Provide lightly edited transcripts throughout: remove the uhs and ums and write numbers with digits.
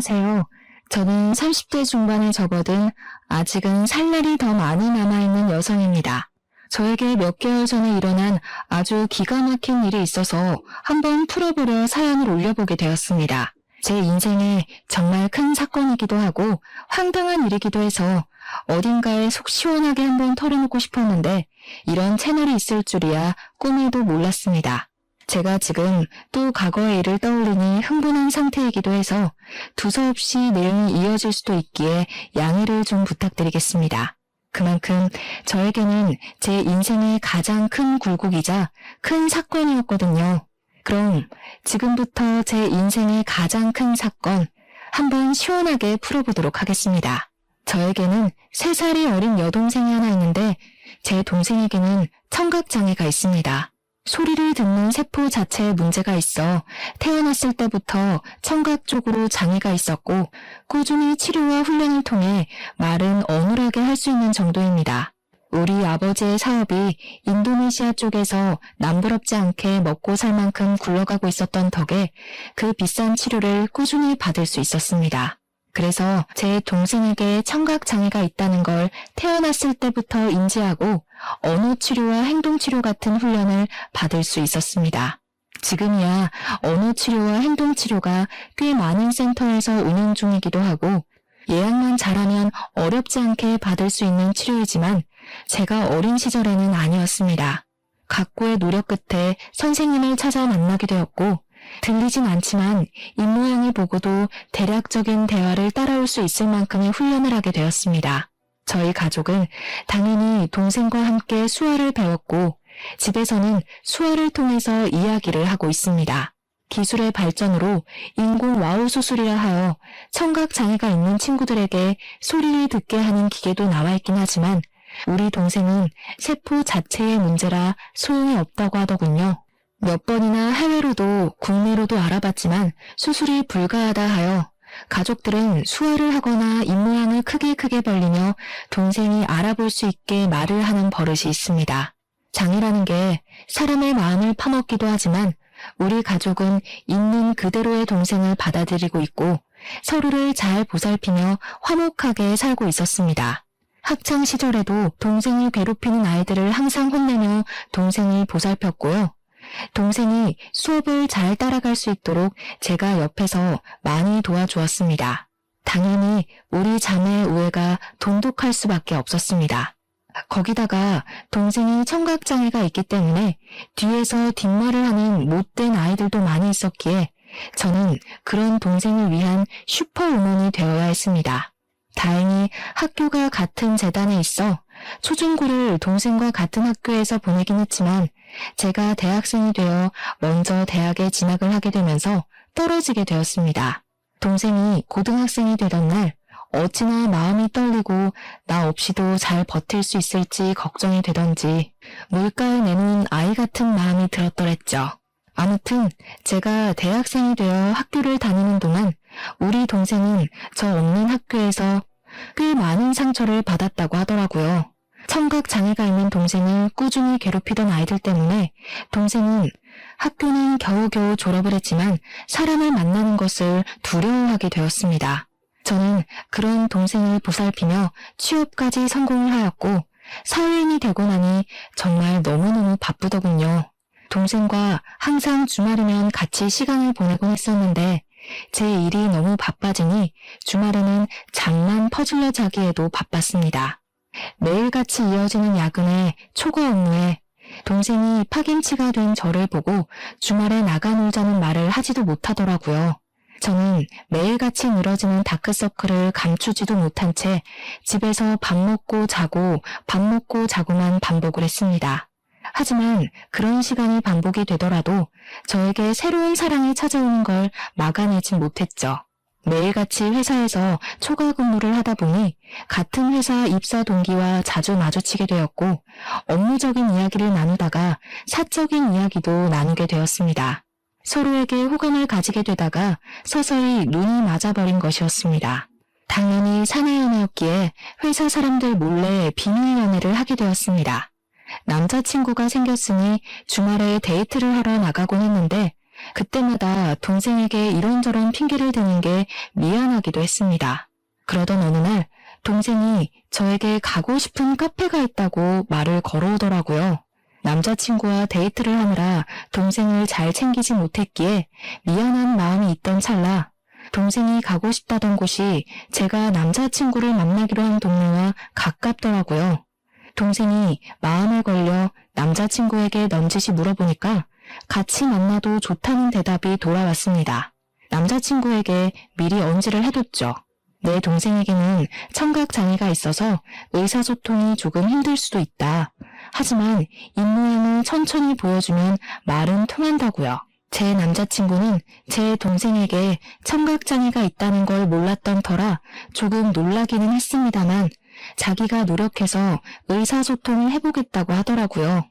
안녕하세요. 저는 30대 중반에 접어든 아직은 살 날이 더 많이 남아있는 여성입니다. 저에게 몇 개월 전에 일어난 아주 기가 막힌 일이 있어서 한번 풀어보려 사연을 올려보게 되었습니다. 제 인생에 정말 큰 사건이기도 하고 황당한 일이기도 해서 어딘가에 속 시원하게 한번 털어놓고 싶었는데 이런 채널이 있을 줄이야 꿈에도 몰랐습니다. 제가 지금 또 과거의 일을 떠올리니 흥분한 상태이기도 해서 두서없이 내용이 이어질 수도 있기에 양해를 좀 부탁드리겠습니다. 그만큼 저에게는 제 인생의 가장 큰 굴곡이자 큰 사건이었거든요. 그럼 지금부터 제 인생의 가장 큰 사건 한번 시원하게 풀어보도록 하겠습니다. 저에게는 3살이 어린 여동생이 하나 있는데 제 동생에게는 청각장애가 있습니다. 소리를 듣는 세포 자체에 문제가 있어 태어났을 때부터 청각 쪽으로 장애가 있었고 꾸준히 치료와 훈련을 통해 말은 어눌하게 할 수 있는 정도입니다. 우리 아버지의 사업이 인도네시아 쪽에서 남부럽지 않게 먹고 살 만큼 굴러가고 있었던 덕에 그 비싼 치료를 꾸준히 받을 수 있었습니다. 그래서 제 동생에게 청각장애가 있다는 걸 태어났을 때부터 인지하고 언어 치료와 행동 치료 같은 훈련을 받을 수 있었습니다. 지금이야 언어 치료와 행동 치료가 꽤 많은 센터에서 운영 중이기도 하고 예약만 잘하면 어렵지 않게 받을 수 있는 치료이지만 제가 어린 시절에는 아니었습니다. 각고의 노력 끝에 선생님을 찾아 만나게 되었고 들리진 않지만 입모양을 보고도 대략적인 대화를 따라올 수 있을 만큼의 훈련을 하게 되었습니다. 저희 가족은 당연히 동생과 함께 수어를 배웠고 집에서는 수어를 통해서 이야기를 하고 있습니다. 기술의 발전으로 인공 와우 수술이라 하여 청각장애가 있는 친구들에게 소리를 듣게 하는 기계도 나와 있긴 하지만 우리 동생은 세포 자체의 문제라 소용이 없다고 하더군요. 몇 번이나 해외로도 국내로도 알아봤지만 수술이 불가하다 하여 가족들은 수어를 하거나 입모양을 크게 벌리며 동생이 알아볼 수 있게 말을 하는 버릇이 있습니다. 장애라는 게 사람의 마음을 파먹기도 하지만 우리 가족은 있는 그대로의 동생을 받아들이고 있고 서로를 잘 보살피며 화목하게 살고 있었습니다. 학창 시절에도 동생을 괴롭히는 아이들을 항상 혼내며 동생을 보살폈고요. 동생이 수업을 잘 따라갈 수 있도록 제가 옆에서 많이 도와주었습니다. 당연히 우리 자매의 우애가 돈독할 수밖에 없었습니다. 거기다가 동생이 청각장애가 있기 때문에 뒤에서 뒷말을 하는 못된 아이들도 많이 있었기에 저는 그런 동생을 위한 슈퍼우먼이 되어야 했습니다. 다행히 학교가 같은 재단에 있어 초중고를 동생과 같은 학교에서 보내긴 했지만 제가 대학생이 되어 먼저 대학에 진학을 하게 되면서 떨어지게 되었습니다. 동생이 고등학생이 되던 날 어찌나 마음이 떨리고 나 없이도 잘 버틸 수 있을지 걱정이 되던지 물가에 내놓은 아이 같은 마음이 들었더랬죠. 아무튼 제가 대학생이 되어 학교를 다니는 동안 우리 동생은 저 없는 학교에서 꽤 많은 상처를 받았다고 하더라고요. 청각장애가 있는 동생을 꾸준히 괴롭히던 아이들 때문에 동생은 학교는 겨우겨우 졸업을 했지만 사람을 만나는 것을 두려워하게 되었습니다. 저는 그런 동생을 보살피며 취업까지 성공을 하였고 사회인이 되고 나니 정말 너무너무 바쁘더군요. 동생과 항상 주말이면 같이 시간을 보내곤 했었는데 제 일이 너무 바빠지니 주말에는 장난 퍼질러 자기에도 바빴습니다. 매일같이 이어지는 야근에 초과 업무에 동생이 파김치가 된 저를 보고 주말에 나가 놀자는 말을 하지도 못하더라고요. 저는 매일같이 늘어지는 다크서클을 감추지도 못한 채 집에서 밥 먹고 자고만 반복을 했습니다. 하지만 그런 시간이 반복이 되더라도 저에게 새로운 사랑이 찾아오는 걸 막아내진 못했죠. 매일같이 회사에서 초과 근무를 하다 보니 같은 회사 입사 동기와 자주 마주치게 되었고 업무적인 이야기를 나누다가 사적인 이야기도 나누게 되었습니다. 서로에게 호감을 가지게 되다가 서서히 눈이 맞아버린 것이었습니다. 당연히 사내 연애였기에 회사 사람들 몰래 비밀 연애를 하게 되었습니다. 남자친구가 생겼으니 주말에 데이트를 하러 나가곤 했는데 그때마다 동생에게 이런저런 핑계를 대는 게 미안하기도 했습니다. 그러던 어느 날 동생이 저에게 가고 싶은 카페가 있다고 말을 걸어오더라고요. 남자친구와 데이트를 하느라 동생을 잘 챙기지 못했기에 미안한 마음이 있던 찰나 동생이 가고 싶다던 곳이 제가 남자친구를 만나기로 한 동네와 가깝더라고요. 동생이 마음을 걸려 남자친구에게 넌지시 물어보니까 같이 만나도 좋다는 대답이 돌아왔습니다. 남자친구에게 미리 언지를 해뒀죠. 내 동생에게는 청각장애가 있어서 의사소통이 조금 힘들 수도 있다. 하지만 입모양을 천천히 보여주면 말은 통한다고요. 제 남자친구는 제 동생에게 청각장애가 있다는 걸 몰랐던 터라 조금 놀라기는 했습니다만 자기가 노력해서 의사소통을 해보겠다고 하더라고요.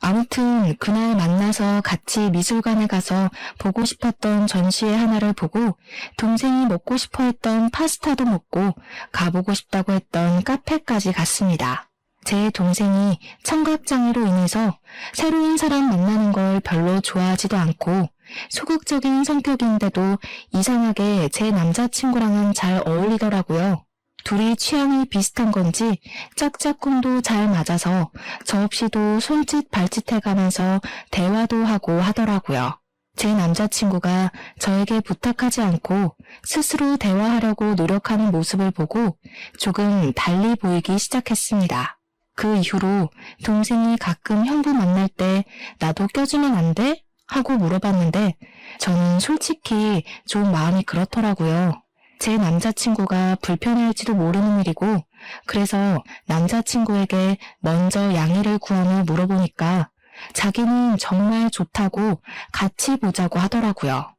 아무튼 그날 만나서 같이 미술관에 가서 보고 싶었던 전시회 하나를 보고 동생이 먹고 싶어 했던 파스타도 먹고 가보고 싶다고 했던 카페까지 갔습니다. 제 동생이 청각장애로 인해서 새로운 사람 만나는 걸 별로 좋아하지도 않고 소극적인 성격인데도 이상하게 제 남자친구랑은 잘 어울리더라고요. 둘이 취향이 비슷한 건지 짝짝꿍도 잘 맞아서 저 없이도 손짓 발짓 해가면서 대화도 하고 하더라고요. 제 남자친구가 저에게 부탁하지 않고 스스로 대화하려고 노력하는 모습을 보고 조금 달리 보이기 시작했습니다. 그 이후로 동생이 가끔 형부 만날 때 나도 껴주면 안 돼? 하고 물어봤는데 저는 솔직히 좀 마음이 그렇더라고요. 제 남자친구가 불편해할지도 모르는 일이고 그래서 남자친구에게 먼저 양해를 구한 후 물어보니까 자기는 정말 좋다고 같이 보자고 하더라고요.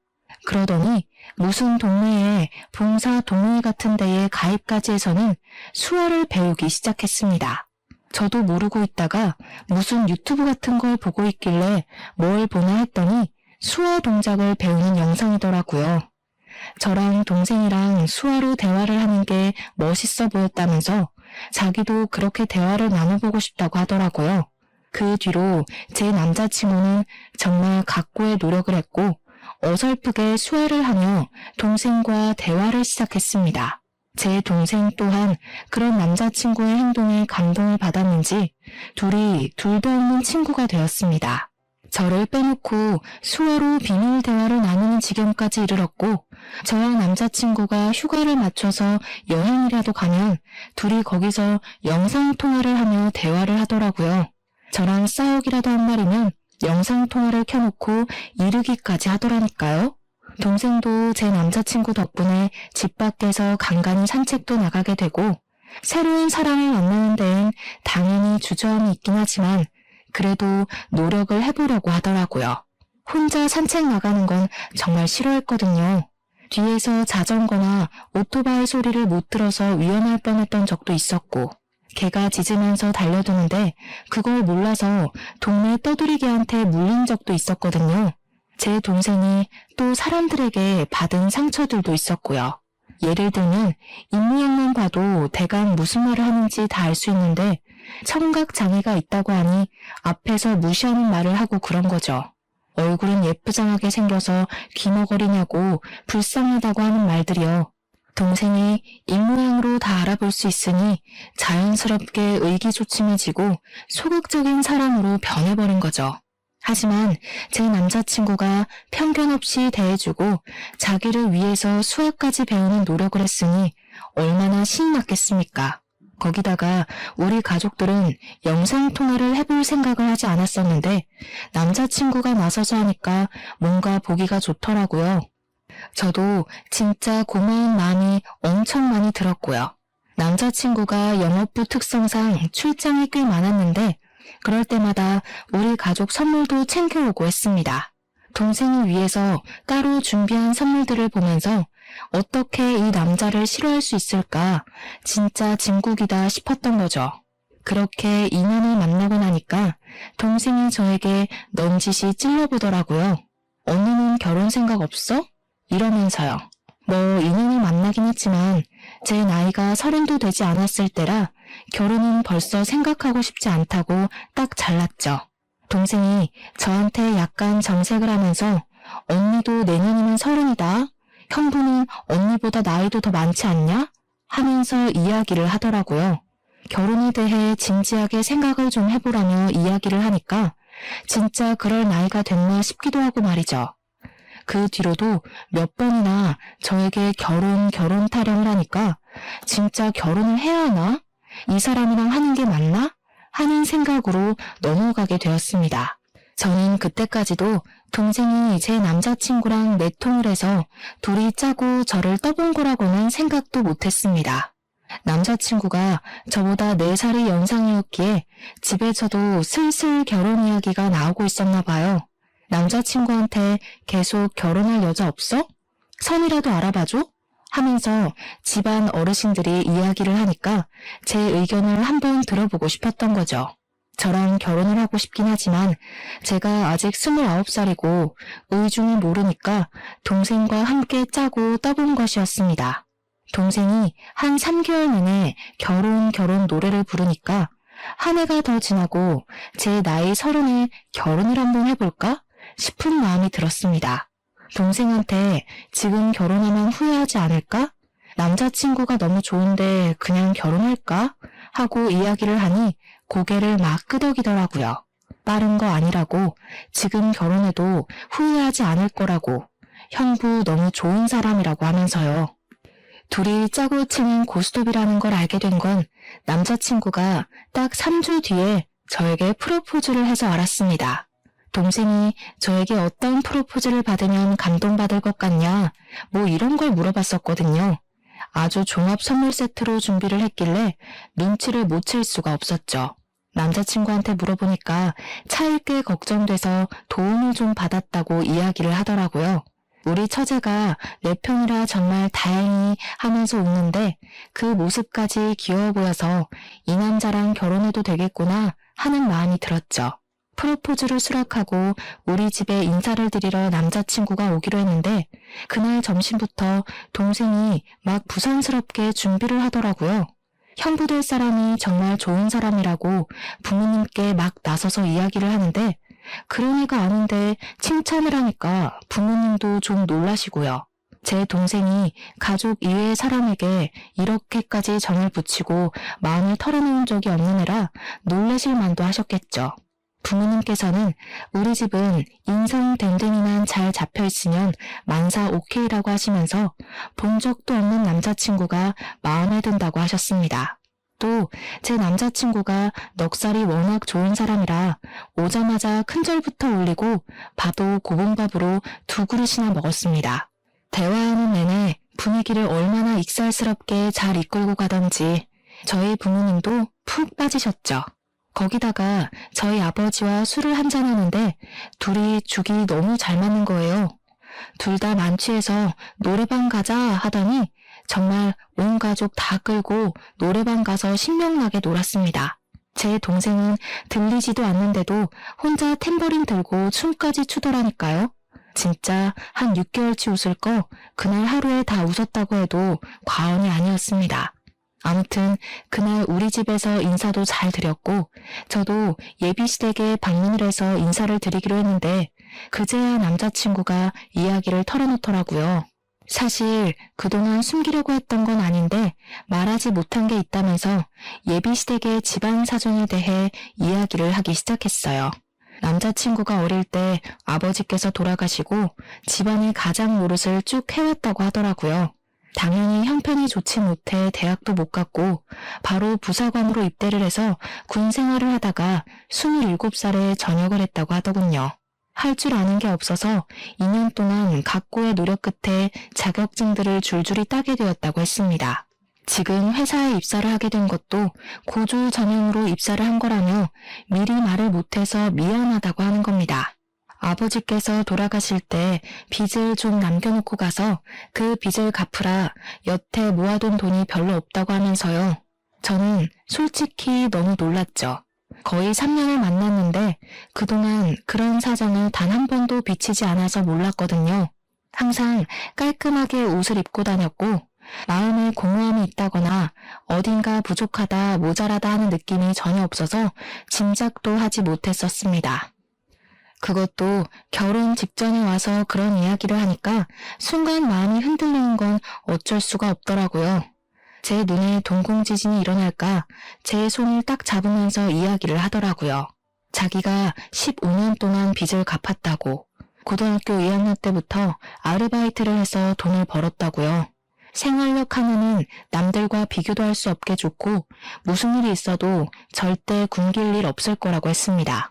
그러더니 무슨 동네에 봉사 동호회 같은 데에 가입까지 해서는 수어를 배우기 시작했습니다. 저도 모르고 있다가 무슨 유튜브 같은 걸 보고 있길래 뭘 보나 했더니 수어 동작을 배우는 영상이더라고요. 저랑 동생이랑 수어로 대화를 하는 게 멋있어 보였다면서 자기도 그렇게 대화를 나눠보고 싶다고 하더라고요. 그 뒤로 제 남자친구는 정말 각고의 노력을 했고 어설프게 수화를 하며 동생과 대화를 시작했습니다. 제 동생 또한 그런 남자친구의 행동에 감동을 받았는지 둘이 둘도 없는 친구가 되었습니다. 저를 빼놓고 수어로 비밀 대화를 나누는 지경까지 이르렀고 저와 남자친구가 휴가를 맞춰서 여행이라도 가면 둘이 거기서 영상통화를 하며 대화를 하더라고요. 저랑 싸우기라도 한 말이면 영상통화를 켜놓고 이르기까지 하더라니까요. 동생도 제 남자친구 덕분에 집 밖에서 간간히 산책도 나가게 되고 새로운 사람을 만나는 데엔 당연히 주저함이 있긴 하지만 그래도 노력을 해보려고 하더라고요. 혼자 산책 나가는 건 정말 싫어했거든요. 뒤에서 자전거나 오토바이 소리를 못 들어서 위험할 뻔했던 적도 있었고 개가 짖으면서 달려드는데 그걸 몰라서 동네 떠돌이개한테 물린 적도 있었거든요. 제 동생이 또 사람들에게 받은 상처들도 있었고요. 예를 들면 입모양만 봐도 대강 무슨 말을 하는지 다 알 수 있는데 청각장애가 있다고 하니 앞에서 무시하는 말을 하고 그런 거죠. 얼굴은 예쁘장하게 생겨서 귀머거리냐고 불쌍하다고 하는 말들이요. 동생이 입모양으로 다 알아볼 수 있으니 자연스럽게 의기소침해지고 소극적인 사람으로 변해버린 거죠. 하지만 제 남자친구가 편견 없이 대해주고 자기를 위해서 수학까지 배우는 노력을 했으니 얼마나 신이 났겠습니까? 거기다가 우리 가족들은 영상통화를 해볼 생각을 하지 않았었는데 남자친구가 나서서 하니까 뭔가 보기가 좋더라고요. 저도 진짜 고마운 마음이 엄청 많이 들었고요. 남자친구가 영업부 특성상 출장이 꽤 많았는데 그럴 때마다 우리 가족 선물도 챙겨오고 했습니다. 동생을 위해서 따로 준비한 선물들을 보면서 어떻게 이 남자를 싫어할 수 있을까 진짜 진국이다 싶었던 거죠. 그렇게 인연을 만나고 나니까 동생이 저에게 넌지시 찔러보더라고요. 언니는 결혼 생각 없어? 이러면서요. 뭐 인연을 만나긴 했지만 제 나이가 30도 되지 않았을 때라 결혼은 벌써 생각하고 싶지 않다고 딱 잘랐죠. 동생이 저한테 약간 정색을 하면서 언니도 내년이면 30이다. 형부는 언니보다 나이도 더 많지 않냐? 하면서 이야기를 하더라고요. 결혼에 대해 진지하게 생각을 좀 해보라며 이야기를 하니까 진짜 그럴 나이가 됐나 싶기도 하고 말이죠. 그 뒤로도 몇 번이나 저에게 결혼 타령을 하니까 진짜 결혼을 해야 하나? 이 사람이랑 하는 게 맞나? 하는 생각으로 넘어가게 되었습니다. 저는 그때까지도 동생이 제 남자친구랑 내통을 해서 둘이 짜고 저를 떠본 거라고는 생각도 못했습니다. 남자친구가 저보다 4살이 연상이었기에 집에서도 슬슬 결혼 이야기가 나오고 있었나 봐요. 남자친구한테 계속 결혼할 여자 없어? 선이라도 알아봐줘? 하면서 집안 어르신들이 이야기를 하니까 제 의견을 한번 들어보고 싶었던 거죠. 저랑 결혼을 하고 싶긴 하지만 제가 아직 29살이고 의중을 모르니까 동생과 함께 짜고 떠본 것이었습니다. 동생이 한 3개월 내내 결혼 노래를 부르니까 한 해가 더 지나고 제 나이 30에 결혼을 한번 해볼까 싶은 마음이 들었습니다. 동생한테 지금 결혼하면 후회하지 않을까? 남자친구가 너무 좋은데 그냥 결혼할까? 하고 이야기를 하니 고개를 막 끄덕이더라고요. 빠른 거 아니라고, 지금 결혼해도 후회하지 않을 거라고, 형부 너무 좋은 사람이라고 하면서요. 둘이 짜고 치는 고스톱이라는 걸 알게 된 건 남자친구가 딱 3주 뒤에 저에게 프로포즈를 해서 알았습니다. 동생이 저에게 어떤 프로포즈를 받으면 감동받을 것 같냐, 뭐 이런 걸 물어봤었거든요. 아주 종합 선물 세트로 준비를 했길래 눈치를 못 챌 수가 없었죠. 남자친구한테 물어보니까 차일게 걱정돼서 도움을 좀 받았다고 이야기를 하더라고요. 우리 처제가 내 편이라 정말 다행히 하면서 웃는데 그 모습까지 귀여워 보여서 이 남자랑 결혼해도 되겠구나 하는 마음이 들었죠. 프로포즈를 수락하고 우리 집에 인사를 드리러 남자친구가 오기로 했는데 그날 점심부터 동생이 막 부산스럽게 준비를 하더라고요. 형부 될 사람이 정말 좋은 사람이라고 부모님께 막 나서서 이야기를 하는데 그런 애가 아닌데 칭찬을 하니까 부모님도 좀 놀라시고요. 제 동생이 가족 이외의 사람에게 이렇게까지 정을 붙이고 마음을 털어놓은 적이 없는 애라 놀라실 만도 하셨겠죠. 부모님께서는 우리 집은 인성 댕댕이만 잘 잡혀있으면 만사 오케이라고 하시면서 본 적도 없는 남자친구가 마음에 든다고 하셨습니다. 또 제 남자친구가 넉살이 워낙 좋은 사람이라 오자마자 큰절부터 올리고 밥도 고봉밥으로 2그릇이나 먹었습니다. 대화하는 내내 분위기를 얼마나 익살스럽게 잘 이끌고 가던지 저희 부모님도 푹 빠지셨죠. 거기다가 저희 아버지와 술을 한잔하는데 둘이 죽이 너무 잘 맞는 거예요. 둘 다 만취해서 노래방 가자 하더니 정말 온 가족 다 끌고 노래방 가서 신명나게 놀았습니다. 제 동생은 들리지도 않는데도 혼자 탬버린 들고 춤까지 추더라니까요. 진짜 한 6개월치 웃을 거 그날 하루에 다 웃었다고 해도 과언이 아니었습니다. 아무튼 그날 우리 집에서 인사도 잘 드렸고 저도 예비시댁에 방문을 해서 인사를 드리기로 했는데 그제야 남자친구가 이야기를 털어놓더라고요. 사실 그동안 숨기려고 했던 건 아닌데 말하지 못한 게 있다면서 예비시댁의 집안 사정에 대해 이야기를 하기 시작했어요. 남자친구가 어릴 때 아버지께서 돌아가시고 집안의 가장 노릇을 쭉 해왔다고 하더라고요. 당연히 형편이 좋지 못해 대학도 못 갔고 바로 부사관으로 입대를 해서 군 생활을 하다가 27살에 전역을 했다고 하더군요. 할 줄 아는 게 없어서 2년 동안 각고의 노력 끝에 자격증들을 줄줄이 따게 되었다고 했습니다. 지금 회사에 입사를 하게 된 것도 고졸 전형으로 입사를 한 거라며 미리 말을 못해서 미안하다고 하는 겁니다. 아버지께서 돌아가실 때 빚을 좀 남겨놓고 가서 그 빚을 갚으라 여태 모아둔 돈이 별로 없다고 하면서요. 저는 솔직히 너무 놀랐죠. 거의 3년을 만났는데 그동안 그런 사정을 단 한 번도 비치지 않아서 몰랐거든요. 항상 깔끔하게 옷을 입고 다녔고 마음에 공허함이 있다거나 어딘가 부족하다 모자라다 하는 느낌이 전혀 없어서 짐작도 하지 못했었습니다. 그것도 결혼 직전에 와서 그런 이야기를 하니까 순간 마음이 흔들리는 건 어쩔 수가 없더라고요. 제 눈에 동공지진이 일어날까 제 손을 딱 잡으면서 이야기를 하더라고요. 자기가 15년 동안 빚을 갚았다고, 고등학교 2학년 때부터 아르바이트를 해서 돈을 벌었다고요. 생활력 하나는 남들과 비교도 할 수 없게 좋고 무슨 일이 있어도 절대 굶길 일 없을 거라고 했습니다.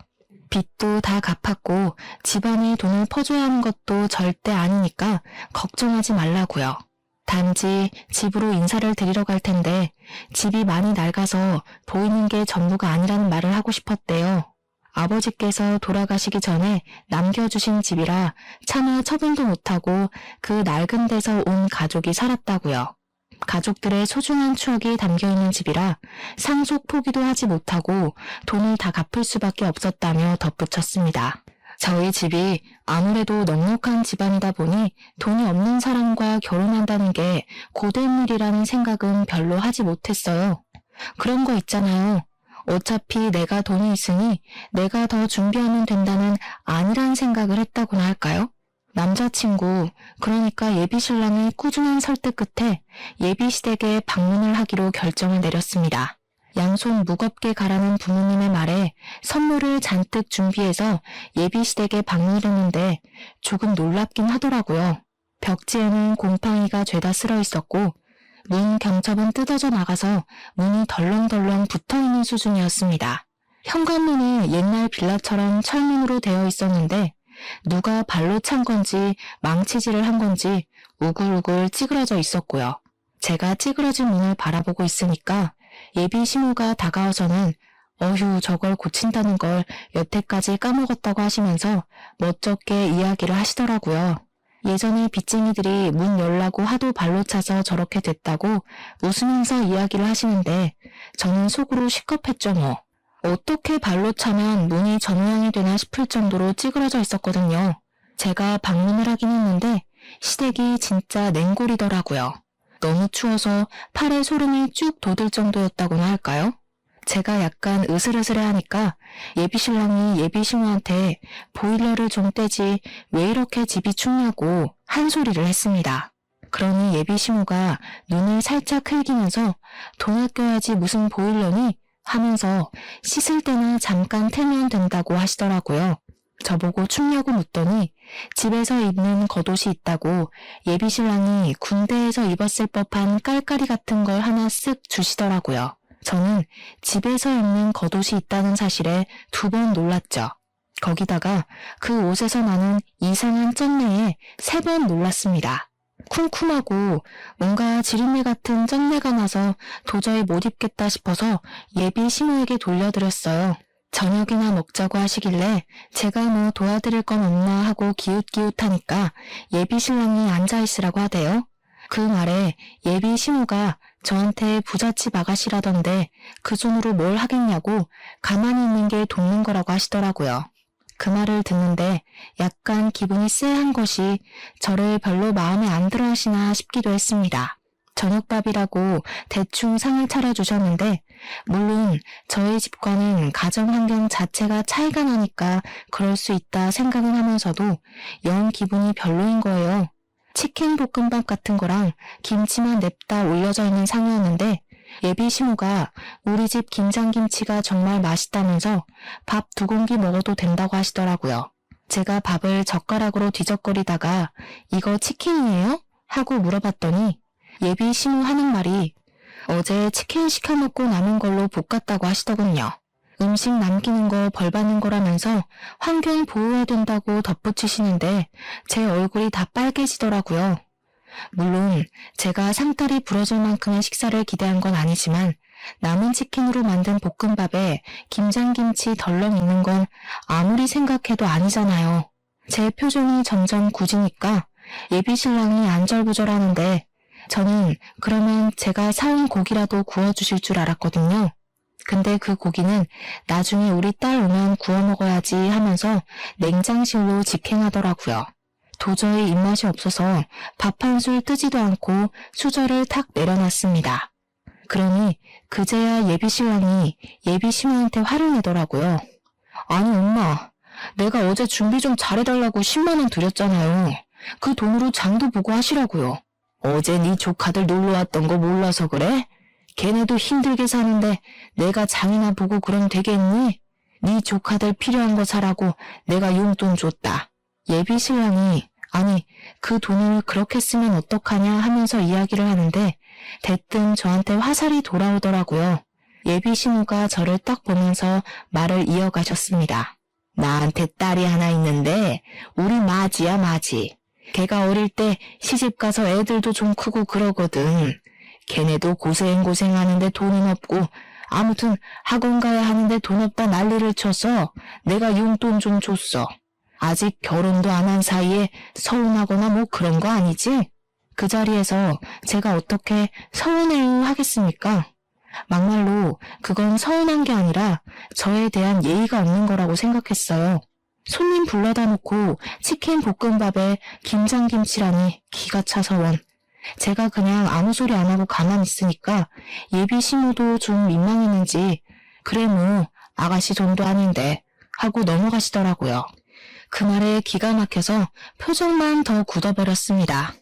빚도 다 갚았고 집안에 돈을 퍼줘야 하는 것도 절대 아니니까 걱정하지 말라고요. 단지 집으로 인사를 드리러 갈 텐데 집이 많이 낡아서 보이는 게 전부가 아니라는 말을 하고 싶었대요. 아버지께서 돌아가시기 전에 남겨주신 집이라 차마 처분도 못하고 그 낡은 데서 온 가족이 살았다고요. 가족들의 소중한 추억이 담겨있는 집이라 상속 포기도 하지 못하고 돈을 다 갚을 수밖에 없었다며 덧붙였습니다. 저희 집이 아무래도 넉넉한 집안이다 보니 돈이 없는 사람과 결혼한다는 게 고된 일이라는 생각은 별로 하지 못했어요. 그런 거 있잖아요. 어차피 내가 돈이 있으니 내가 더 준비하면 된다는 안일한 생각을 했다고나 할까요? 남자친구, 그러니까 예비신랑의 꾸준한 설득 끝에 예비시댁에 방문을 하기로 결정을 내렸습니다. 양손 무겁게 가라는 부모님의 말에 선물을 잔뜩 준비해서 예비시댁에 방문을 했는데 조금 놀랍긴 하더라고요. 벽지에는 곰팡이가 죄다 쓸어 있었고 문 경첩은 뜯어져 나가서 문이 덜렁덜렁 붙어있는 수준이었습니다. 현관문은 옛날 빌라처럼 철문으로 되어 있었는데 누가 발로 찬 건지 망치질을 한 건지 우글우글 찌그러져 있었고요. 제가 찌그러진 문을 바라보고 있으니까 예비 시모가 다가와서는 어휴 저걸 고친다는 걸 여태까지 까먹었다고 하시면서 멋쩍게 이야기를 하시더라고요. 예전에 빚쟁이들이 문 열라고 하도 발로 차서 저렇게 됐다고 웃으면서 이야기를 하시는데 저는 속으로 시겁했죠 뭐. 어떻게 발로 차면 문이 저 모양이 되나 싶을 정도로 찌그러져 있었거든요. 제가 방문을 하긴 했는데 시댁이 진짜 냉골이더라고요. 너무 추워서 팔에 소름이 쭉 돋을 정도였다고나 할까요? 제가 약간 으슬으슬해하니까 예비신랑이 예비신우한테 보일러를 좀 떼지 왜 이렇게 집이 춥냐고 한 소리를 했습니다. 그러니 예비신우가 눈을 살짝 흘기면서 돈 아껴야지 무슨 보일러니? 하면서 씻을 때나 잠깐 틀면 된다고 하시더라고요. 저보고 춥냐고 묻더니 집에서 입는 겉옷이 있다고 예비신랑이 군대에서 입었을 법한 깔깔이 같은 걸 하나 쓱 주시더라고요. 저는 집에서 입는 겉옷이 있다는 사실에 2번 놀랐죠. 거기다가 그 옷에서 나는 이상한 쩐내에 3번 놀랐습니다. 쿰쿰하고 뭔가 지린내 같은 쩐내가 나서 도저히 못 입겠다 싶어서 예비 시모에게 돌려드렸어요. 저녁이나 먹자고 하시길래 제가 뭐 도와드릴 건 없나 하고 기웃기웃하니까 예비 신랑이 앉아있으라고 하대요. 그 말에 예비 시모가 저한테 부잣집 아가씨라던데 그 손으로 뭘 하겠냐고 가만히 있는 게 돕는 거라고 하시더라고요. 그 말을 듣는데 약간 기분이 쎄한 것이 저를 별로 마음에 안 들어 하시나 싶기도 했습니다. 저녁밥이라고 대충 상을 차려주셨는데 물론 저희 집과는 가정환경 자체가 차이가 나니까 그럴 수 있다 생각은 하면서도 영 기분이 별로인 거예요. 치킨 볶음밥 같은 거랑 김치만 냅다 올려져 있는 상이었는데 예비 시모가 우리 집 김장김치가 정말 맛있다면서 밥 2공기 먹어도 된다고 하시더라고요. 제가 밥을 젓가락으로 뒤적거리다가 이거 치킨이에요? 하고 물어봤더니 예비 시모 하는 말이 어제 치킨 시켜 먹고 남은 걸로 볶았다고 하시더군요. 음식 남기는 거 벌 받는 거라면서 환경 보호해야 된다고 덧붙이시는데 제 얼굴이 다 빨개지더라고요. 물론 제가 상다리 부러질 만큼의 식사를 기대한 건 아니지만 남은 치킨으로 만든 볶음밥에 김장김치 덜렁 있는 건 아무리 생각해도 아니잖아요. 제 표정이 점점 굳으니까 예비신랑이 안절부절하는데 저는 그러면 제가 사온 고기라도 구워주실 줄 알았거든요. 근데 그 고기는 나중에 우리 딸 오면 구워 먹어야지 하면서 냉장실로 직행하더라고요. 도저히 입맛이 없어서 밥 한 술 뜨지도 않고 수저를 탁 내려놨습니다. 그러니 그제야 예비신랑이 예비시모한테 화를 내더라고요. 아니 엄마, 내가 어제 준비 좀 잘해달라고 10만 원 드렸잖아요. 그 돈으로 장도 보고 하시라고요. 어제 네 조카들 놀러 왔던 거 몰라서 그래? 걔네도 힘들게 사는데 내가 장이나 보고 그럼 되겠니? 네 조카들 필요한 거 사라고 내가 용돈 줬다. 예비 신랑이 아니 그 돈을 그렇게 쓰면 어떡하냐 하면서 이야기를 하는데 대뜸 저한테 화살이 돌아오더라고요. 예비 신우가 저를 딱 보면서 말을 이어가셨습니다. 나한테 딸이 하나 있는데 우리 마지야 마지. 걔가 어릴 때 시집가서 애들도 좀 크고 그러거든. 걔네도 고생하는데 돈은 없고 아무튼 학원 가야 하는데 돈 없다 난리를 쳐서 내가 용돈 좀 줬어. 아직 결혼도 안 한 사이에 서운하거나 뭐 그런 거 아니지? 그 자리에서 제가 어떻게 서운해요 하겠습니까? 막말로 그건 서운한 게 아니라 저에 대한 예의가 없는 거라고 생각했어요. 손님 불러다 놓고 치킨 볶음밥에 김장김치라니 기가 차서 원. 제가 그냥 아무 소리 안 하고 가만히 있으니까 예비 신우도 좀 민망했는지 그래 뭐 아가씨 돈도 아닌데 하고 넘어가시더라고요. 그 말에 기가 막혀서 표정만 더 굳어버렸습니다.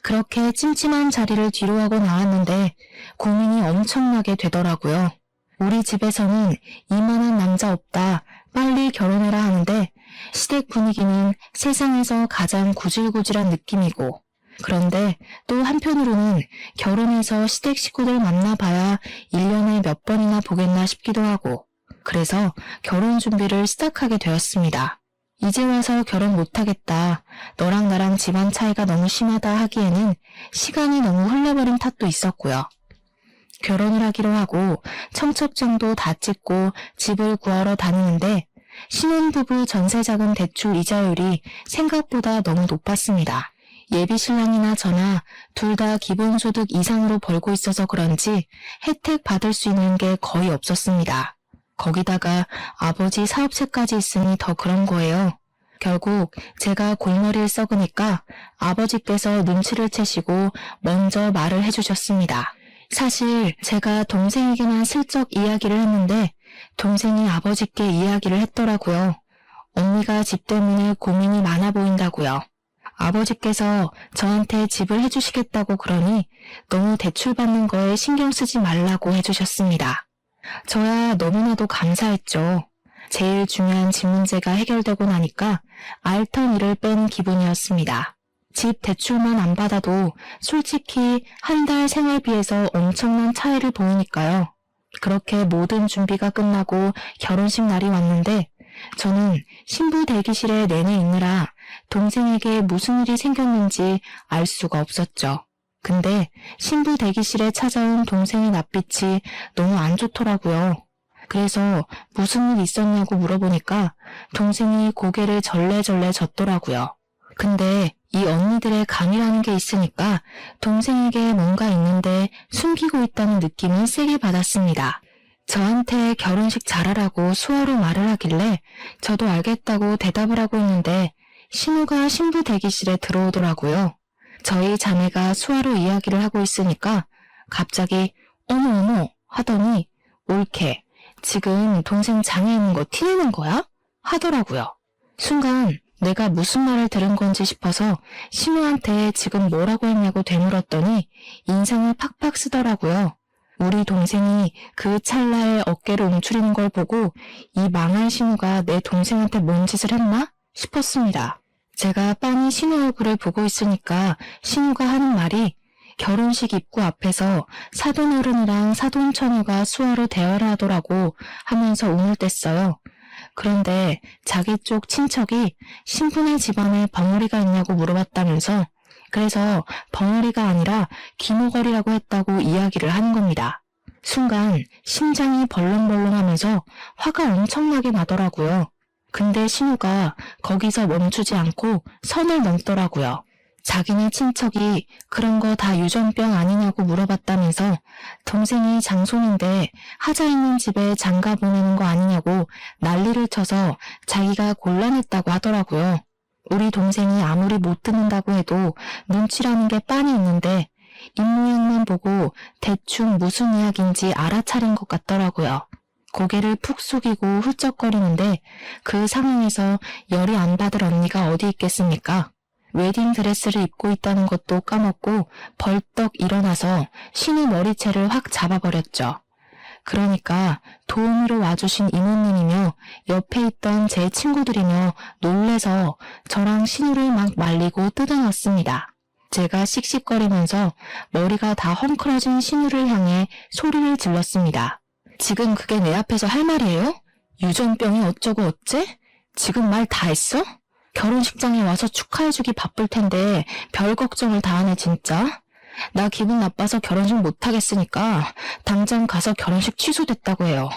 그렇게 찜찜한 자리를 뒤로하고 나왔는데 고민이 엄청나게 되더라고요. 우리 집에서는 이만한 남자 없다, 빨리 결혼해라 하는데 시댁 분위기는 세상에서 가장 구질구질한 느낌이고 그런데 또 한편으로는 결혼해서 시댁 식구들 만나봐야 1년에 몇 번이나 보겠나 싶기도 하고 그래서 결혼 준비를 시작하게 되었습니다. 이제 와서 결혼 못하겠다. 너랑 나랑 집안 차이가 너무 심하다 하기에는 시간이 너무 흘러버린 탓도 있었고요. 결혼을 하기로 하고 청첩장도 다 찍고 집을 구하러 다니는데 신혼부부 전세자금 대출 이자율이 생각보다 너무 높았습니다. 예비 신랑이나 저나 둘 다 기본소득 이상으로 벌고 있어서 그런지 혜택 받을 수 있는 게 거의 없었습니다. 거기다가 아버지 사업체까지 있으니 더 그런 거예요. 결국 제가 골머리를 썩으니까 아버지께서 눈치를 채시고 먼저 말을 해주셨습니다. 사실 제가 동생에게만 슬쩍 이야기를 했는데 동생이 아버지께 이야기를 했더라고요. 언니가 집 때문에 고민이 많아 보인다고요. 아버지께서 저한테 집을 해주시겠다고 그러니 너무 대출 받는 거에 신경 쓰지 말라고 해주셨습니다. 저야 너무나도 감사했죠. 제일 중요한 집 문제가 해결되고 나니까 알턴 일을 뺀 기분이었습니다. 집 대출만 안 받아도 솔직히 한 달 생활비에서 엄청난 차이를 보이니까요. 그렇게 모든 준비가 끝나고 결혼식 날이 왔는데 저는 신부 대기실에 내내 있느라 동생에게 무슨 일이 생겼는지 알 수가 없었죠. 근데 신부 대기실에 찾아온 동생의 낯빛이 너무 안 좋더라고요. 그래서 무슨 일 있었냐고 물어보니까 동생이 고개를 절레절레 젓더라고요. 근데 이 언니들의 감이라는 게 있으니까 동생에게 뭔가 있는데 숨기고 있다는 느낌을 세게 받았습니다. 저한테 결혼식 잘하라고 수어로 말을 하길래 저도 알겠다고 대답을 하고 있는데 신우가 신부 대기실에 들어오더라고요. 저희 자매가 수화로 이야기를 하고 있으니까 갑자기 어머 하더니 옳게 지금 동생 장에 있는 거 티내는 거야? 하더라고요. 순간 내가 무슨 말을 들은 건지 싶어서 신우한테 지금 뭐라고 했냐고 되물었더니 인상을 팍팍 쓰더라고요. 우리 동생이 그 찰나에 어깨를 움츠리는 걸 보고 이 망할 신우가 내 동생한테 뭔 짓을 했나 싶었습니다. 제가 빤히 신우 얼굴을 보고 있으니까 신우가 하는 말이 결혼식 입구 앞에서 사돈어른이랑 사돈처녀가 수어로 대화를 하더라고 하면서 운을 뗐어요. 그런데 자기 쪽 친척이 신분의 집안에 벙어리가 있냐고 물어봤다면서 그래서 벙어리가 아니라 귀머거리라고 했다고 이야기를 하는 겁니다. 순간 심장이 벌렁벌렁하면서 화가 엄청나게 나더라고요. 근데 신우가 거기서 멈추지 않고 선을 넘더라고요. 자기네 친척이 그런 거 다 유전병 아니냐고 물어봤다면서 동생이 장손인데 하자 있는 집에 장가 보내는 거 아니냐고 난리를 쳐서 자기가 곤란했다고 하더라고요. 우리 동생이 아무리 못 듣는다고 해도 눈치라는 게 빤히 있는데 입모양만 보고 대충 무슨 이야기인지 알아차린 것 같더라고요. 고개를 푹 숙이고 훌쩍거리는데 그 상황에서 열이 안 받을 언니가 어디 있겠습니까? 웨딩드레스를 입고 있다는 것도 까먹고 벌떡 일어나서 신우 머리채를 확 잡아버렸죠. 그러니까 도우미로 와주신 이모님이며 옆에 있던 제 친구들이며 놀래서 저랑 신우를 막 말리고 뜯어놨습니다. 제가 씩씩거리면서 머리가 다 헝클어진 신우를 향해 소리를 질렀습니다. 지금 그게 내 앞에서 할 말이에요? 유전병이 어쩌고 어째? 지금 말 다 했어? 결혼식장에 와서 축하해주기 바쁠 텐데 별 걱정을 다 하네 진짜. 나 기분 나빠서 결혼식 못하겠으니까 당장 가서 결혼식 취소됐다고 해요.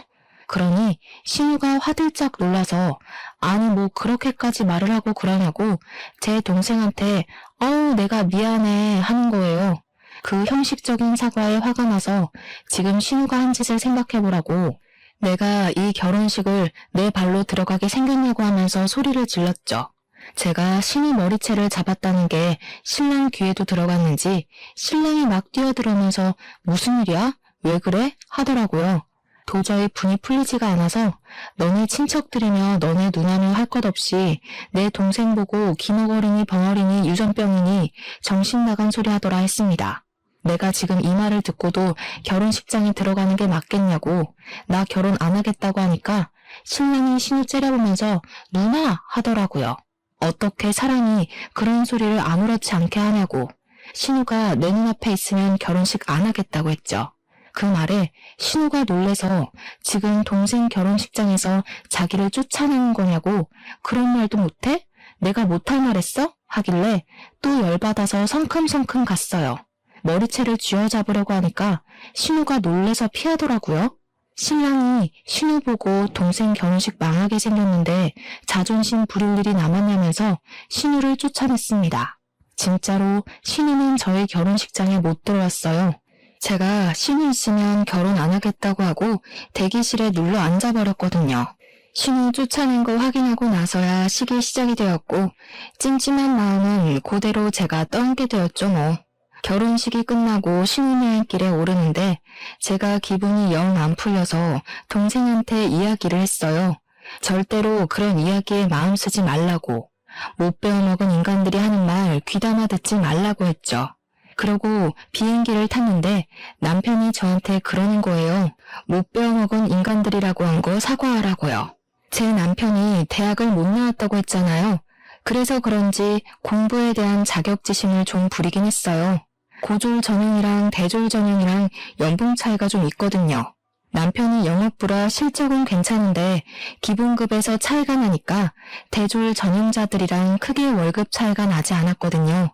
그러니 신우가 화들짝 놀라서 아니 뭐 그렇게까지 말을 하고 그러냐고 제 동생한테 어우 내가 미안해 하는 거예요. 그 형식적인 사과에 화가 나서 지금 신우가 한 짓을 생각해보라고 내가 이 결혼식을 내 발로 들어가게 생겼냐고 하면서 소리를 질렀죠. 제가 신우 머리채를 잡았다는 게 신랑 귀에도 들어갔는지 신랑이 막 뛰어들어오면서 무슨 일이야? 왜 그래? 하더라고요. 도저히 분이 풀리지가 않아서 너네 친척들이며 너네 누나며 할 것 없이 내 동생 보고 기너거리니 벙어리니 유전병이니 정신 나간 소리 하더라 했습니다. 내가 지금 이 말을 듣고도 결혼식장에 들어가는 게 맞겠냐고 나 결혼 안 하겠다고 하니까 신랑이 신우 째려보면서 누나 하더라고요. 어떻게 사람이 그런 소리를 아무렇지 않게 하냐고 신우가 내 눈앞에 있으면 결혼식 안 하겠다고 했죠. 그 말에 신우가 놀래서 지금 동생 결혼식장에서 자기를 쫓아내는 거냐고 그런 말도 못해? 내가 못할 말했어? 하길래 또 열받아서 성큼성큼 갔어요. 머리채를 쥐어잡으려고 하니까 신우가 놀래서 피하더라고요. 신랑이 신우 보고 동생 결혼식 망하게 생겼는데 자존심 부릴 일이 남았냐면서 신우를 쫓아냈습니다. 진짜로 신우는 저희 결혼식장에 못 들어왔어요. 제가 신우 있으면 결혼 안 하겠다고 하고 대기실에 눌러 앉아버렸거든요. 신우 쫓아낸 거 확인하고 나서야 식이 시작이 되었고 찜찜한 마음은 그대로 제가 떠안게 되었죠 뭐. 결혼식이 끝나고 신혼여행길에 오르는데 제가 기분이 영 안 풀려서 동생한테 이야기를 했어요. 절대로 그런 이야기에 마음 쓰지 말라고. 못 배워먹은 인간들이 하는 말 귀담아 듣지 말라고 했죠. 그러고 비행기를 탔는데 남편이 저한테 그러는 거예요. 못 배워먹은 인간들이라고 한 거 사과하라고요. 제 남편이 대학을 못 나왔다고 했잖아요. 그래서 그런지 공부에 대한 자격지심을 좀 부리긴 했어요. 고졸 전형이랑 대졸 전형이랑 연봉 차이가 좀 있거든요. 남편이 영업부라 실적은 괜찮은데 기본급에서 차이가 나니까 대졸 전형자들이랑 크게 월급 차이가 나지 않았거든요.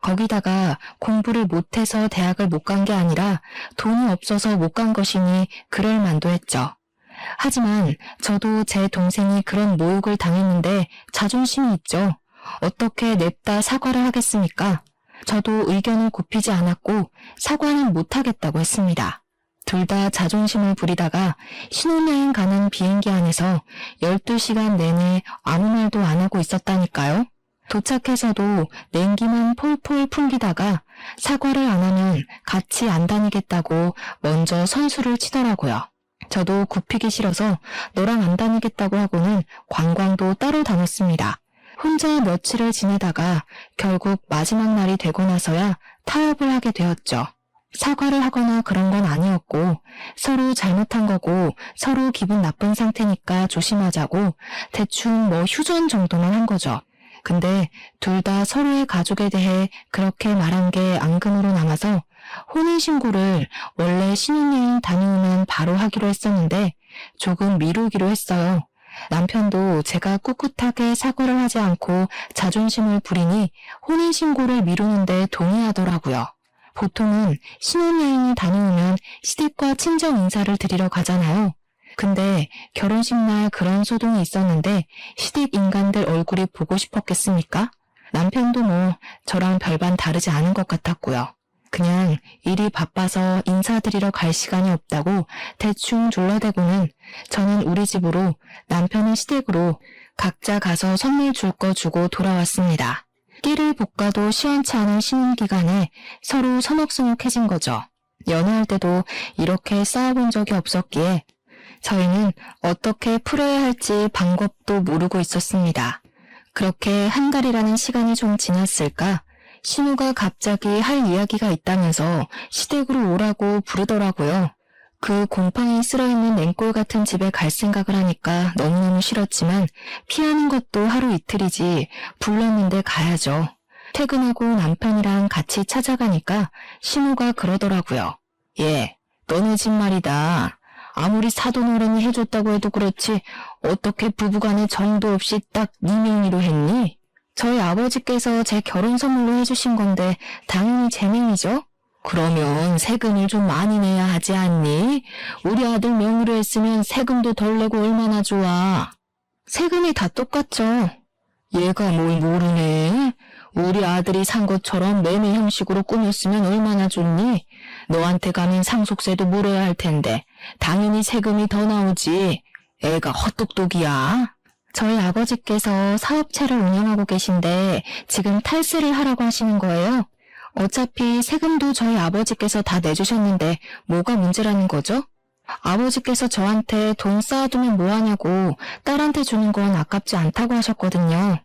거기다가 공부를 못해서 대학을 못 간 게 아니라 돈이 없어서 못 간 것이니 그럴 만도 했죠. 하지만 저도 제 동생이 그런 모욕을 당했는데 자존심이 있죠. 어떻게 냅다 사과를 하겠습니까? 저도 의견을 굽히지 않았고 사과는 못하겠다고 했습니다. 둘 다 자존심을 부리다가 신혼여행 가는 비행기 안에서 12시간 내내 아무 말도 안 하고 있었다니까요. 도착해서도 냉기만 폴폴 풍기다가 사과를 안 하면 같이 안 다니겠다고 먼저 선수를 치더라고요. 저도 굽히기 싫어서 너랑 안 다니겠다고 하고는 관광도 따로 다녔습니다. 혼자 며칠을 지내다가 결국 마지막 날이 되고 나서야 타협을 하게 되었죠. 사과를 하거나 그런 건 아니었고 서로 잘못한 거고 서로 기분 나쁜 상태니까 조심하자고 대충 뭐 휴전 정도만 한 거죠. 근데 둘 다 서로의 가족에 대해 그렇게 말한 게 앙금으로 남아서 혼인신고를 원래 신혼여행 다녀오면 바로 하기로 했었는데 조금 미루기로 했어요. 남편도 제가 꿋꿋하게 사과를 하지 않고 자존심을 부리니 혼인신고를 미루는데 동의하더라고요. 보통은 신혼여행이 다녀오면 시댁과 친정 인사를 드리러 가잖아요. 근데 결혼식 날 그런 소동이 있었는데 시댁 인간들 얼굴이 보고 싶었겠습니까? 남편도 뭐 저랑 별반 다르지 않은 것 같았고요. 그냥 일이 바빠서 인사드리러 갈 시간이 없다고 대충 둘러대고는 저는 우리 집으로 남편은 시댁으로 각자 가서 선물 줄 거 주고 돌아왔습니다. 끼를 볶아도 시원치 않은 신혼기간에 서로 서먹서먹해진 거죠. 연애할 때도 이렇게 싸워본 적이 없었기에 저희는 어떻게 풀어야 할지 방법도 모르고 있었습니다. 그렇게 한 달이라는 시간이 좀 지났을까? 신우가 갑자기 할 이야기가 있다면서 시댁으로 오라고 부르더라고요. 그 곰팡이 쓸어있는 냉골 같은 집에 갈 생각을 하니까 너무너무 싫었지만 피하는 것도 하루 이틀이지 불렀는데 가야죠. 퇴근하고 남편이랑 같이 찾아가니까 신우가 그러더라고요. 예, 너네 집 말이다. 아무리 사돈어른이 해줬다고 해도 그렇지 어떻게 부부간에 정도 없이 딱 네 명의로 했니? 저희 아버지께서 제 결혼 선물로 해주신 건데 당연히 제 명이죠? 그러면 세금을 좀 많이 내야 하지 않니? 우리 아들 명의로 했으면 세금도 덜 내고 얼마나 좋아. 세금이 다 똑같죠. 얘가 뭘 모르네. 우리 아들이 산 것처럼 매매 형식으로 꾸몄으면 얼마나 좋니? 너한테 가면 상속세도 물어야 할 텐데 당연히 세금이 더 나오지. 애가 헛똑똑이야. 저희 아버지께서 사업체를 운영하고 계신데 지금 탈세를 하라고 하시는 거예요. 어차피 세금도 저희 아버지께서 다 내주셨는데 뭐가 문제라는 거죠? 아버지께서 저한테 돈 쌓아두면 뭐하냐고 딸한테 주는 건 아깝지 않다고 하셨거든요.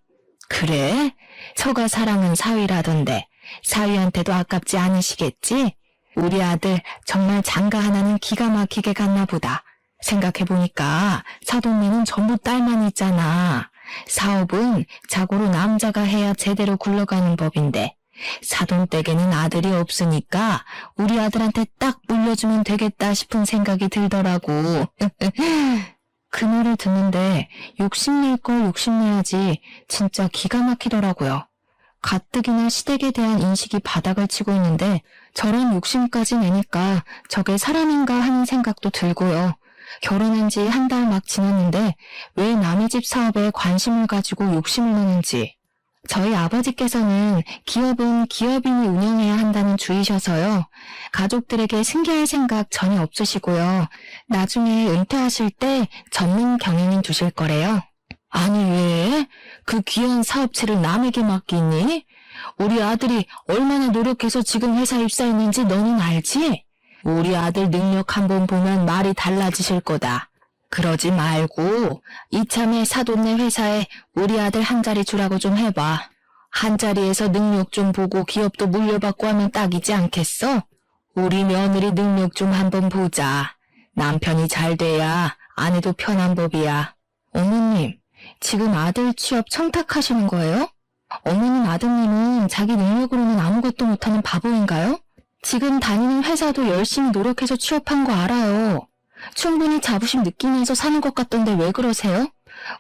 그래? 처가 사랑은 사위라던데 사위한테도 아깝지 않으시겠지? 우리 아들 정말 장가 하나는 기가 막히게 갔나 보다. 생각해보니까 사돈네는 전부 딸만 있잖아. 사업은 자고로 남자가 해야 제대로 굴러가는 법인데 사돈댁에는 아들이 없으니까 우리 아들한테 딱 물려주면 되겠다 싶은 생각이 들더라고. 그 말을 듣는데 욕심낼 걸 욕심내야지 진짜 기가 막히더라고요. 가뜩이나 시댁에 대한 인식이 바닥을 치고 있는데 저런 욕심까지 내니까 저게 사람인가 하는 생각도 들고요. 결혼한 지 한 달 막 지났는데 왜 남의 집 사업에 관심을 가지고 욕심을 내는지. 저희 아버지께서는 기업은 기업인이 운영해야 한다는 주의셔서요. 가족들에게 승계할 생각 전혀 없으시고요. 나중에 은퇴하실 때 전문 경영인 두실 거래요. 아니 왜? 그 귀한 사업체를 남에게 맡기니? 우리 아들이 얼마나 노력해서 지금 회사에 입사했는지 너는 알지? 우리 아들 능력 한번 보면 말이 달라지실 거다. 그러지 말고 이참에 사돈네 회사에 우리 아들 한 자리 주라고 좀 해봐. 한 자리에서 능력 좀 보고 기업도 물려받고 하면 딱이지 않겠어? 우리 며느리 능력 좀 한번 보자. 남편이 잘 돼야 아내도 편한 법이야. 어머님, 지금 아들 취업 청탁하시는 거예요? 어머님 아드님은 자기 능력으로는 아무것도 못하는 바보인가요? 지금 다니는 회사도 열심히 노력해서 취업한 거 알아요. 충분히 자부심 느끼면서 사는 것 같던데 왜 그러세요?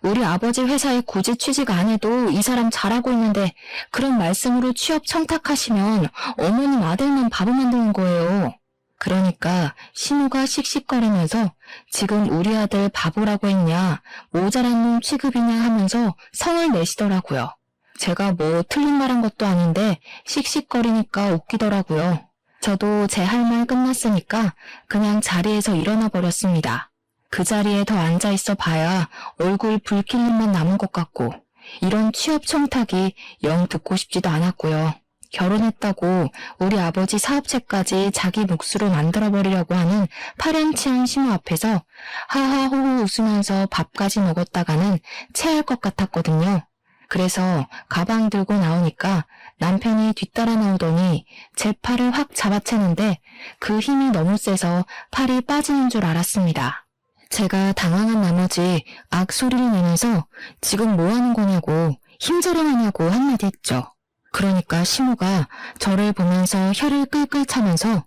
우리 아버지 회사에 굳이 취직 안 해도 이 사람 잘하고 있는데 그런 말씀으로 취업 청탁하시면 어머님 아들만 바보 만드는 거예요. 그러니까 신우가 씩씩거리면서 지금 우리 아들 바보라고 했냐, 모자란 놈 취급이냐 하면서 성을 내시더라고요. 제가 뭐 틀린 말한 것도 아닌데 씩씩거리니까 웃기더라고요. 저도 제 할 말 끝났으니까 그냥 자리에서 일어나 버렸습니다. 그 자리에 더 앉아있어 봐야 얼굴 붉힐림만 남은 것 같고 이런 취업 청탁이 영 듣고 싶지도 않았고요. 결혼했다고 우리 아버지 사업체까지 자기 몫으로 만들어버리려고 하는 파렴치한 신우 앞에서 하하호호 웃으면서 밥까지 먹었다가는 체할 것 같았거든요. 그래서 가방 들고 나오니까 남편이 뒤따라 나오더니 제 팔을 확 잡아채는데 그 힘이 너무 세서 팔이 빠지는 줄 알았습니다. 제가 당황한 나머지 악소리를 내면서 지금 뭐 하는 거냐고 힘자랑하냐고 한마디 했죠. 그러니까 신우가 저를 보면서 혀를 끌끌 차면서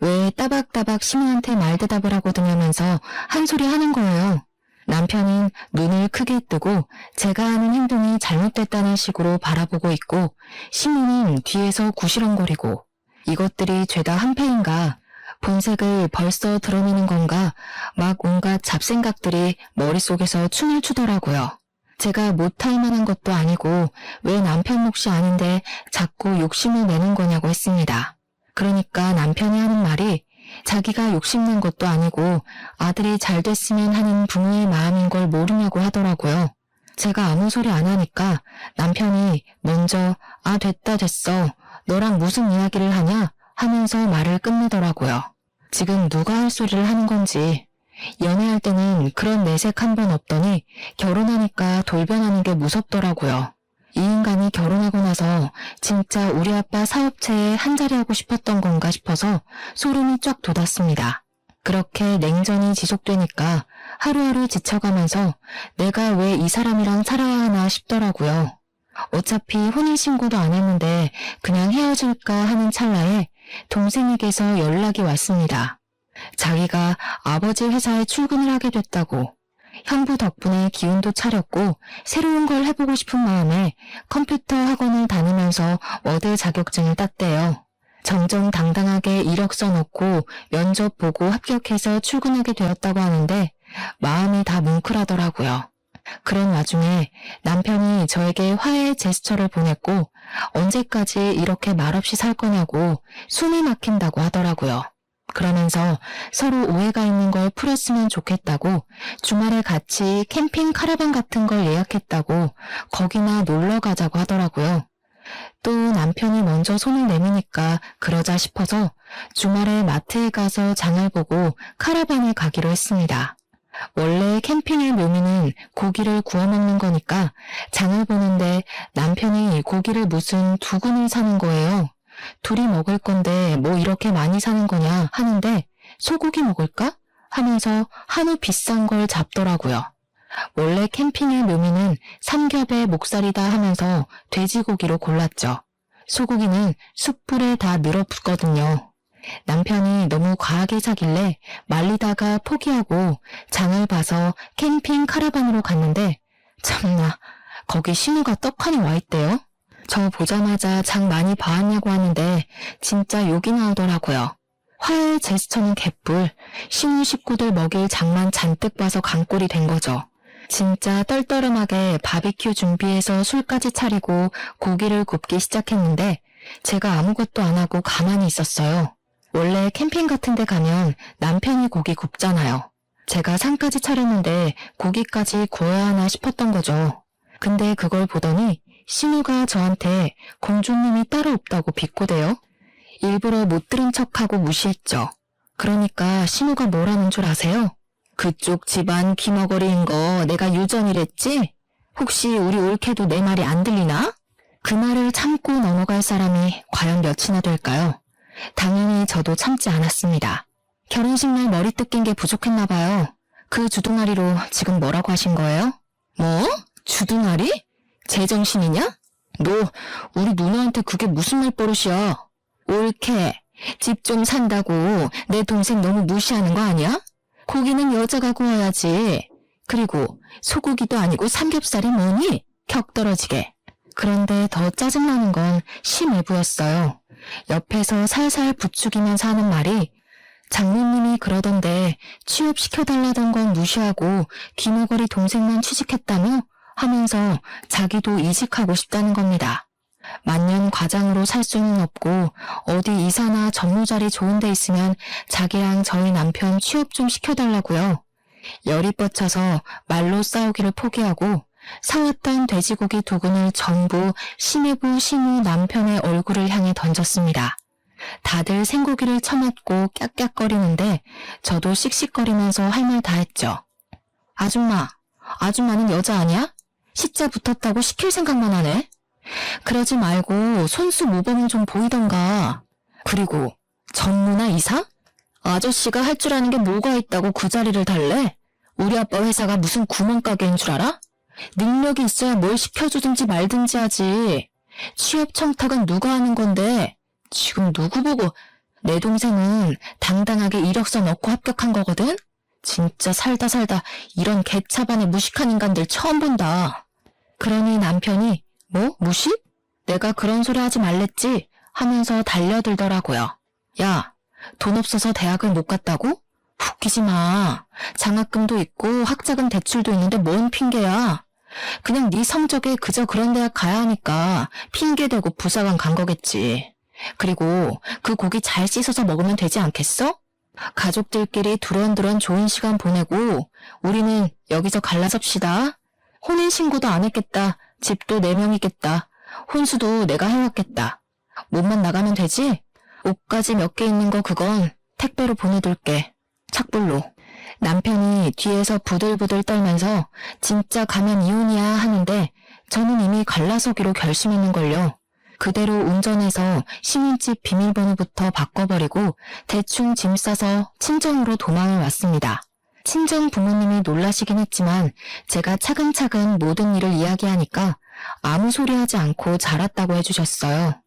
왜 따박따박 신우한테 말대답을 하거든요 한 소리 하는 거예요. 남편은 눈을 크게 뜨고 제가 하는 행동이 잘못됐다는 식으로 바라보고 있고 신우는 뒤에서 구시렁거리고 이것들이 죄다 한패인가 본색을 벌써 드러내는 건가 막 온갖 잡생각들이 머릿속에서 춤을 추더라고요. 제가 못할 만한 것도 아니고 왜 남편 몫이 아닌데 자꾸 욕심을 내는 거냐고 했습니다. 그러니까 남편이 하는 말이 자기가 욕심낸 것도 아니고 아들이 잘 됐으면 하는 부모의 마음인 걸 모르냐고 하더라고요. 제가 아무 소리 안 하니까 남편이 먼저 아 됐어 너랑 무슨 이야기를 하냐 하면서 말을 끝내더라고요. 지금 누가 할 소리를 하는 건지 연애할 때는 그런 내색 한 번 없더니 결혼하니까 돌변하는 게 무섭더라고요. 이 인간이 결혼하고 나서 진짜 우리 아빠 사업체에 한자리 하고 싶었던 건가 싶어서 소름이 쫙 돋았습니다. 그렇게 냉전이 지속되니까 하루하루 지쳐가면서 내가 왜 이 사람이랑 살아야 하나 싶더라고요. 어차피 혼인신고도 안 했는데 그냥 헤어질까 하는 찰나에 동생에게서 연락이 왔습니다. 자기가 아버지 회사에 출근을 하게 됐다고. 형부 덕분에 기운도 차렸고 새로운 걸 해보고 싶은 마음에 컴퓨터 학원을 다니면서 워드 자격증을 땄대요. 정정당당하게 이력서 넣고 면접 보고 합격해서 출근하게 되었다고 하는데 마음이 다 뭉클하더라고요. 그런 와중에 남편이 저에게 화해 제스처를 보냈고 언제까지 이렇게 말없이 살 거냐고 숨이 막힌다고 하더라고요. 그러면서 서로 오해가 있는 걸 풀었으면 좋겠다고 주말에 같이 캠핑 카라반 같은 걸 예약했다고 거기나 놀러 가자고 하더라고요. 또 남편이 먼저 손을 내미니까 그러자 싶어서 주말에 마트에 가서 장을 보고 카라반에 가기로 했습니다. 원래 캠핑의 묘미는 고기를 구워 먹는 거니까 장을 보는데 남편이 고기를 무슨 2근을 사는 거예요. 둘이 먹을 건데 뭐 이렇게 많이 사는 거냐 하는데 소고기 먹을까? 하면서 한우 비싼 걸 잡더라고요. 원래 캠핑의 묘미는 삼겹의 목살이다 하면서 돼지고기로 골랐죠. 소고기는 숯불에 다 늘어붙거든요. 남편이 너무 과하게 사길래 말리다가 포기하고 장을 봐서 캠핑 카라반으로 갔는데 참나 거기 신우가 떡하니 와 있대요. 저 보자마자 장 많이 봐왔냐고 하는데 진짜 욕이 나오더라고요. 화해 제스처는 개뿔, 신우 식구들 먹일 장만 잔뜩 봐서 강꼴이 된 거죠. 진짜 떨떠름하게 바비큐 준비해서 술까지 차리고 고기를 굽기 시작했는데 제가 아무것도 안 하고 가만히 있었어요. 원래 캠핑 같은 데 가면 남편이 고기 굽잖아요. 제가 상까지 차렸는데 고기까지 구워야 하나 싶었던 거죠. 근데 그걸 보더니 신우가 저한테 공주님이 따로 없다고 비꼬대요. 일부러 못 들은 척하고 무시했죠. 그러니까 신우가 뭐라는 줄 아세요? 그쪽 집안 귀머거리인 거 내가 유전이랬지? 혹시 우리 올케도 내 말이 안 들리나? 그 말을 참고 넘어갈 사람이 과연 몇이나 될까요? 당연히 저도 참지 않았습니다. 결혼식 날 머리 뜯긴 게 부족했나 봐요. 그 주둥아리로 지금 뭐라고 하신 거예요? 뭐? 주둥아리? 제정신이냐? 너 우리 누나한테 그게 무슨 말버릇이야? 올케, 집 좀 산다고 내 동생 너무 무시하는 거 아니야? 고기는 여자가 구워야지. 그리고 소고기도 아니고 삼겹살이 뭐니? 격 떨어지게. 그런데 더 짜증나는 건 심해부였어요. 옆에서 살살 부추기면서 하는 말이 장모님이 그러던데 취업시켜달라던 건 무시하고 귀머거리 동생만 취직했다며? 하면서 자기도 이직하고 싶다는 겁니다. 만년 과장으로 살 수는 없고 어디 이사나 전무자리 좋은 데 있으면 자기랑 저희 남편 취업 좀 시켜달라고요. 열이 뻗쳐서 말로 싸우기를 포기하고 사왔던 돼지고기 2근을 전부 심해부 신우 남편의 얼굴을 향해 던졌습니다. 다들 생고기를 처맞고 깍깍거리는데 저도 씩씩거리면서 할 말 다 했죠. 아줌마는 여자 아니야? 시자 붙었다고 시킬 생각만 하네. 그러지 말고 손수 모범은 좀 보이던가. 그리고 전무나 이사? 아저씨가 할 줄 아는 게 뭐가 있다고 그 자리를 달래? 우리 아빠 회사가 무슨 구멍가게인 줄 알아? 능력이 있어야 뭘 시켜주든지 말든지 하지. 취업 청탁은 누가 하는 건데 지금 누구 보고. 내 동생은 당당하게 이력서 넣고 합격한 거거든? 진짜 살다 이런 개차반의 무식한 인간들 처음 본다. 그러니 남편이 뭐? 무식? 내가 그런 소리 하지 말랬지? 하면서 달려들더라고요. 야, 돈 없어서 대학을 못 갔다고? 웃기지 마. 장학금도 있고 학자금 대출도 있는데 뭔 핑계야. 그냥 네 성적에 그저 그런 대학 가야 하니까 핑계대고 부사관 간 거겠지. 그리고 그 고기 잘 씻어서 먹으면 되지 않겠어? 가족들끼리 두런두런 좋은 시간 보내고 우리는 여기서 갈라섭시다. 혼인신고도 안 했겠다. 집도 4명이겠다. 혼수도 내가 해왔겠다. 몸만 나가면 되지? 옷까지 몇 개 있는 거 그건 택배로 보내둘게. 착불로. 남편이 뒤에서 부들부들 떨면서 진짜 가면 이혼이야 하는데 저는 이미 갈라서기로 결심했는걸요. 그대로 운전해서 신혼집 비밀번호부터 바꿔버리고 대충 짐 싸서 친정으로 도망을 왔습니다. 친정 부모님이 놀라시긴 했지만 제가 차근차근 모든 일을 이야기하니까 아무 소리 하지 않고 잘 왔다고 해주셨어요.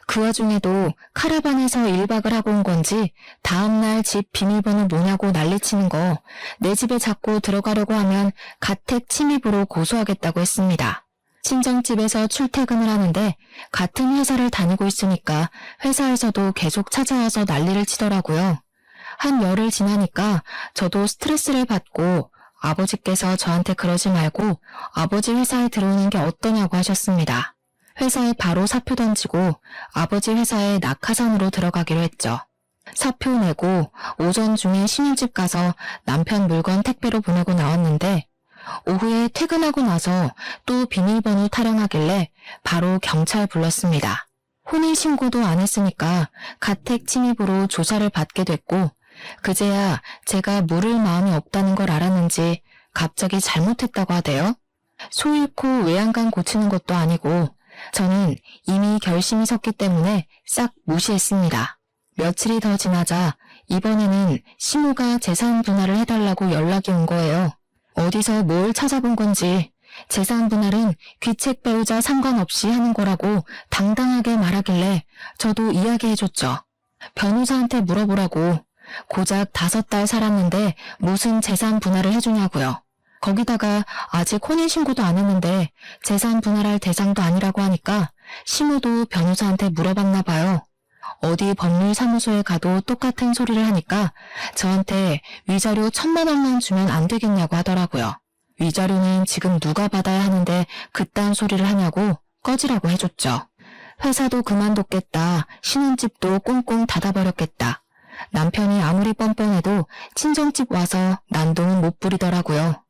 그 와중에도 카라반에서 1박을 하고 온 건지 다음날 집 비밀번호 뭐냐고 난리치는 거 내 집에 자꾸 들어가려고 하면 가택 침입으로 고소하겠다고 했습니다. 친정집에서 출퇴근을 하는데 같은 회사를 다니고 있으니까 회사에서도 계속 찾아와서 난리를 치더라고요. 한 열흘 지나니까 저도 스트레스를 받고 아버지께서 저한테 그러지 말고 아버지 회사에 들어오는 게 어떠냐고 하셨습니다. 회사에 바로 사표 던지고 아버지 회사에 낙하산으로 들어가기로 했죠. 사표 내고 오전 중에 신혼집 가서 남편 물건 택배로 보내고 나왔는데 오후에 퇴근하고 나서 또 비밀번호 타령하길래 바로 경찰 불렀습니다. 혼인신고도 안 했으니까 가택 침입으로 조사를 받게 됐고 그제야 제가 물을 마음이 없다는 걸 알았는지 갑자기 잘못했다고 하대요. 소 잃고 외양간 고치는 것도 아니고 저는 이미 결심이 섰기 때문에 싹 무시했습니다. 며칠이 더 지나자 이번에는 시모가 재산 분할을 해달라고 연락이 온 거예요. 어디서 뭘 찾아본 건지 재산 분할은 귀책 배우자 상관없이 하는 거라고 당당하게 말하길래 저도 이야기해줬죠. 변호사한테 물어보라고. 고작 5달 살았는데 무슨 재산 분할을 해주냐고요. 거기다가 아직 혼인신고도 안 했는데 재산 분할할 대상도 아니라고 하니까 시모도 변호사한테 물어봤나 봐요. 어디 법률사무소에 가도 똑같은 소리를 하니까 저한테 위자료 1,000만 원만 주면 안 되겠냐고 하더라고요. 위자료는 지금 누가 받아야 하는데 그딴 소리를 하냐고 꺼지라고 해줬죠. 회사도 그만뒀겠다. 신혼집도 꽁꽁 닫아버렸겠다. 남편이 아무리 뻔뻔해도 친정집 와서 난동은 못 부리더라고요.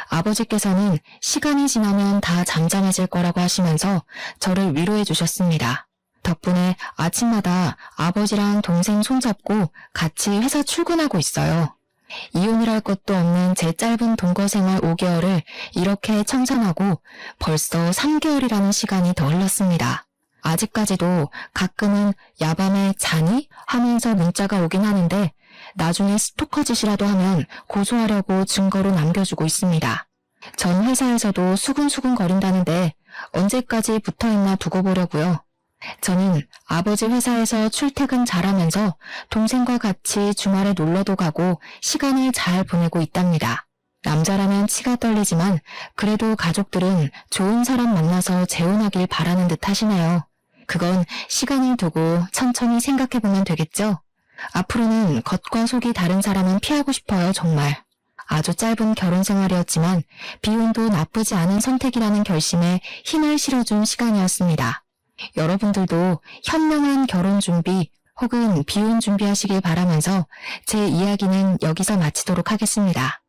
아버지께서는 시간이 지나면 다 잠잠해질 거라고 하시면서 저를 위로해 주셨습니다. 덕분에 아침마다 아버지랑 동생 손잡고 같이 회사 출근하고 있어요. 이혼을 할 것도 없는 제 짧은 동거 생활 5개월을 이렇게 청산하고 벌써 3개월이라는 시간이 더 흘렀습니다. 아직까지도 가끔은 야밤에 자니? 하면서 문자가 오긴 하는데 나중에 스토커 짓이라도 하면 고소하려고 증거로 남겨주고 있습니다. 전 회사에서도 수근수근 거린다는데 언제까지 붙어있나 두고 보려고요. 저는 아버지 회사에서 출퇴근 잘하면서 동생과 같이 주말에 놀러도 가고 시간을 잘 보내고 있답니다. 남자라면 치가 떨리지만 그래도 가족들은 좋은 사람 만나서 재혼하길 바라는 듯 하시네요. 그건 시간을 두고 천천히 생각해보면 되겠죠? 앞으로는 겉과 속이 다른 사람은 피하고 싶어요, 정말. 아주 짧은 결혼 생활이었지만 비혼도 나쁘지 않은 선택이라는 결심에 힘을 실어준 시간이었습니다. 여러분들도 현명한 결혼 준비 혹은 비혼 준비하시길 바라면서 제 이야기는 여기서 마치도록 하겠습니다.